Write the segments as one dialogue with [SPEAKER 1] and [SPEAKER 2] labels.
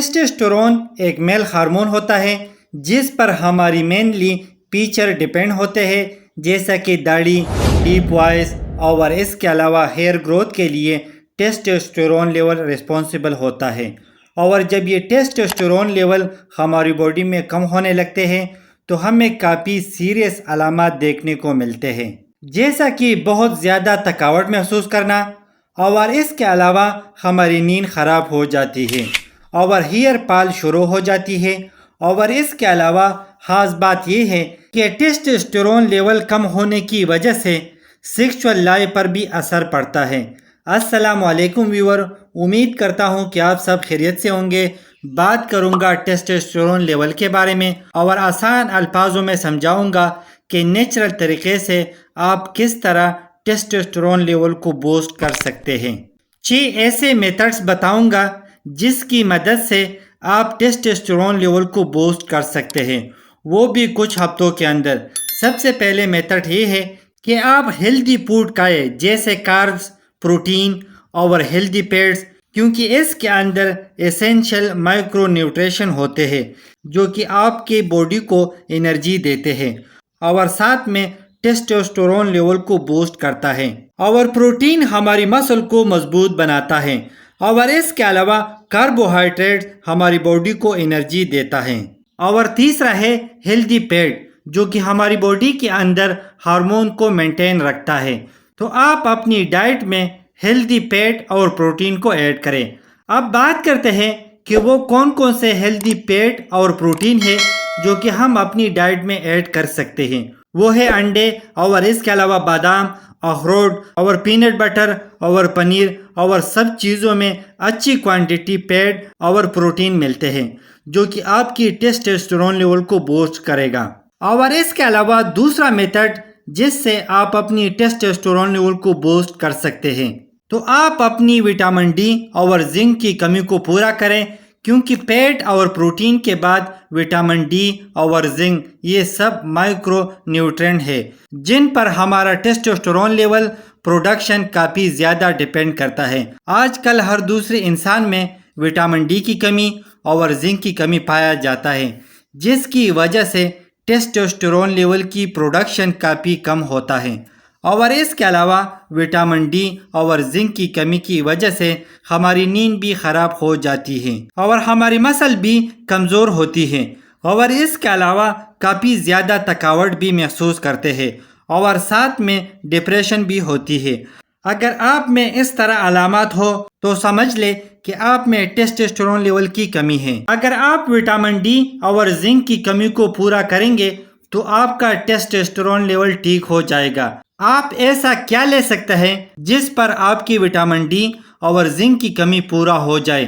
[SPEAKER 1] Testosterone ایک male hormone ہوتا ہے جس پر ہماری مینلی فیچر ڈیپینڈ ہوتے ہیں، جیسا کہ داڑھی، ڈیپ وائس، اور اس کے علاوہ ہیئر گروتھ کے لیے ٹیسٹوسٹیرون لیول رسپانسبل ہوتا ہے۔ اور جب یہ ٹیسٹوسٹیرون لیول ہماری باڈی میں کم ہونے لگتے ہیں تو ہمیں کافی سیریس علامات دیکھنے کو ملتے ہیں، جیسا کہ بہت زیادہ تھکاوٹ محسوس کرنا، اور اس کے علاوہ ہماری نیند خراب ہو جاتی ہے، اور ہیئر فال شروع ہو جاتی ہے۔ اور اس کے علاوہ خاص بات یہ ہے کہ ٹیسٹوسٹیرون لیول کم ہونے کی وجہ سے سیکشول لائف پر بھی اثر پڑتا ہے۔ السلام علیکم ویور، امید کرتا ہوں کہ آپ سب خیریت سے ہوں گے۔ بات کروں گا ٹیسٹوسٹیرون لیول کے بارے میں، اور آسان الفاظوں میں سمجھاؤں گا کہ نیچرل طریقے سے آپ کس طرح ٹیسٹوسٹیرون لیول کو بوسٹ کر سکتے ہیں۔ 6 ایسے میتھڈز بتاؤں گا جس کی مدد سے آپ ٹیسٹوسٹیرون لیول کو بوسٹ کر سکتے ہیں، وہ بھی کچھ ہفتوں کے اندر۔ سب سے پہلے میتھڈ یہ ہے کہ آپ ہیلدی فوڈ کھائیں، جیسے کاربز، پروٹین اور ہیلدی فیٹس، کیونکہ اس کے اندر ایسینشل مائکرو نیوٹریشن ہوتے ہیں جو کہ آپ کی باڈی کو انرجی دیتے ہیں اور ساتھ میں ٹیسٹوسٹیرون لیول کو بوسٹ کرتا ہے۔ اور پروٹین ہماری مسل کو مضبوط بناتا ہے، اور اس کے علاوہ کاربوہائیڈریٹ ہماری باڈی کو انرجی دیتا ہے۔ اور تیسرا ہے ہیلدی فیٹ، جو کہ ہماری باڈی کے اندر ہارمون کو مینٹین رکھتا ہے۔ تو آپ اپنی ڈائٹ میں ہیلدی فیٹ اور پروٹین کو ایڈ کریں۔ اب بات کرتے ہیں کہ وہ کون کون سے ہیلدی فیٹ اور پروٹین ہے جو کہ ہم اپنی ڈائٹ میں ایڈ کر سکتے ہیں۔ وہ ہے انڈے، اور اس کے علاوہ بادام، اخروٹ، اور پینٹ بٹر اور پنیر، اور سب چیزوں میں اچھی کوانٹٹی فیٹ اور پروٹین ملتے ہیں جو کہ آپ کی ٹیسٹوسٹیرون لیول کو بوسٹ کرے گا۔ اور اس کے علاوہ دوسرا میتھڈ جس سے آپ اپنی ٹیسٹوسٹیرون لیول کو بوسٹ کر سکتے ہیں، تو آپ اپنی وٹامن ڈی اور زنک کی کمی کو پورا کریں، کیونکہ فیٹ اور پروٹین کے بعد وٹامن ڈی اور زنک یہ سب مائکرو نیوٹرینٹ ہے جن پر ہمارا ٹیسٹوسٹیرون لیول پروڈکشن کافی زیادہ ڈیپینڈ کرتا ہے۔ آج کل ہر دوسرے انسان میں وٹامن ڈی کی کمی اور زنک کی کمی پایا جاتا ہے، جس کی وجہ سے ٹیسٹوسٹیرون لیول کی پروڈکشن کافی کم ہوتا ہے۔ اور اس کے علاوہ وٹامن ڈی اور زنک کی کمی کی وجہ سے ہماری نیند بھی خراب ہو جاتی ہے، اور ہماری مسل بھی کمزور ہوتی ہے، اور اس کے علاوہ کافی زیادہ تھکاوٹ بھی محسوس کرتے ہیں، اور ساتھ میں ڈپریشن بھی ہوتی ہے۔ اگر آپ میں اس طرح علامات ہو تو سمجھ لے کہ آپ میں ٹیسٹوسٹیرون لیول کی کمی ہے۔ اگر آپ وٹامن ڈی اور زنک کی کمی کو پورا کریں گے تو آپ کا ٹیسٹوسٹیرون لیول ٹھیک ہو جائے گا۔ آپ ایسا کیا لے سکتے ہیں جس پر آپ کی وٹامن ڈی اور زنک کی کمی پورا ہو جائے؟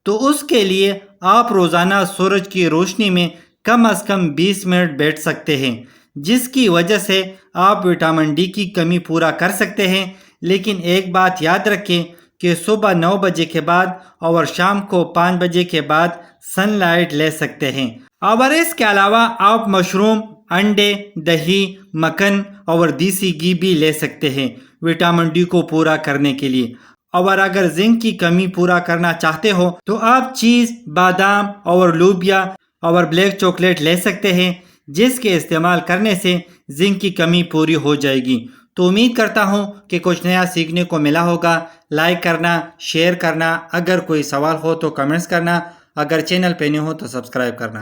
[SPEAKER 1] تو اس کے لیے آپ روزانہ سورج کی روشنی میں کم از کم 20 منٹ بیٹھ سکتے ہیں، جس کی وجہ سے آپ وٹامن ڈی کی کمی پورا کر سکتے ہیں۔ لیکن ایک بات یاد رکھیں کہ صبح 9 بجے کے بعد اور شام کو 5 بجے کے بعد سن لائٹ لے سکتے ہیں۔ اور اس کے علاوہ آپ مشروم، انڈے، دہی، مکھن اور دیسی گھی بھی لے سکتے ہیں وٹامن ڈی کو پورا کرنے کے لیے۔ اور اگر زنک کی کمی پورا کرنا چاہتے ہو تو آپ چیز، بادام اور لوبیا اور بلیک چاکلیٹ لے سکتے ہیں، جس کے استعمال کرنے سے زنک کی کمی پوری ہو جائے گی۔ تو امید کرتا ہوں کہ کچھ نیا سیکھنے کو ملا ہوگا۔ لائک کرنا، شیئر کرنا، اگر کوئی سوال ہو تو کمنٹس کرنا، اگر چینل پہ نہیں ہو تو سبسکرائب کرنا۔